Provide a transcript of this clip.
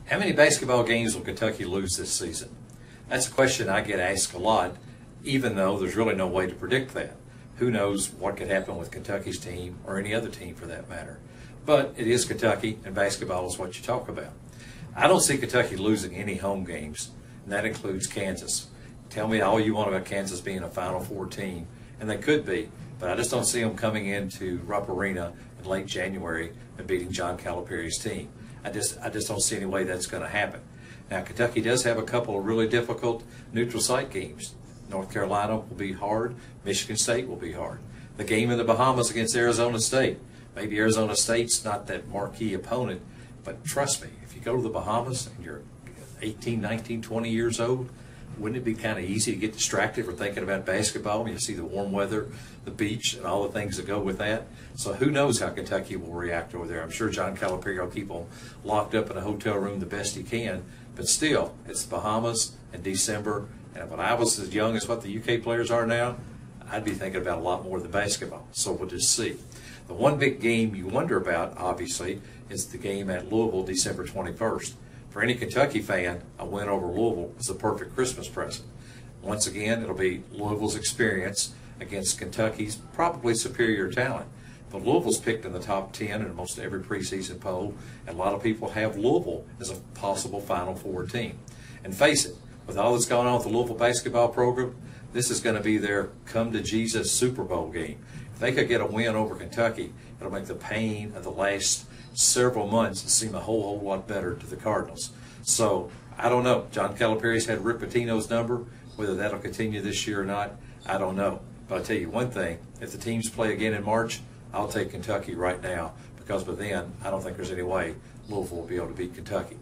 How many basketball games will Kentucky lose this season? That's a question I get asked a lot, even though there's really no way to predict that. Who knows what could happen with Kentucky's team or any other team for that matter. But it is Kentucky, and basketball is what you talk about. I don't see Kentucky losing any home games, and that includes Kansas. Tell me all you want about Kansas being a Final Four team, and they could be, but I just don't see them coming into Rupp Arena in late January and beating John Calipari's team. I just don't see any way that's going to happen. Now, Kentucky does have a couple of really difficult neutral site games. North Carolina will be hard. Michigan State will be hard. The game in the Bahamas against Arizona State. Maybe Arizona State's not that marquee opponent, but trust me, if you go to the Bahamas and you're 18, 19, 20 years old, wouldn't it be kind of easy to get distracted from thinking about basketball when you see the warm weather, the beach, and all the things that go with that? So who knows how Kentucky will react over there. I'm sure John Calipari will keep them locked up in a hotel room the best he can, but still, it's the Bahamas in December, and when I was as young as what the UK players are now, I'd be thinking about a lot more than basketball, so we'll just see. The one big game you wonder about, obviously, is the game at Louisville December 21st. For any Kentucky fan, a win over Louisville is the perfect Christmas present. Once again, it'll be Louisville's experience against Kentucky's probably superior talent. But Louisville's picked in the top 10 in almost every preseason poll, and a lot of people have Louisville as a possible Final Four team. And face it, with all that's going on with the Louisville basketball program, this is going to be their come-to-Jesus Super Bowl game. If they could get a win over Kentucky, it'll make the pain of the last several months seem a whole lot better to the Cardinals. So, I don't know. John Calipari's had Rick Pitino's number. Whether that'll continue this year or not, I don't know. But I'll tell you one thing. If the teams play again in March, I'll take Kentucky right now, because by then, I don't think there's any way Louisville will be able to beat Kentucky.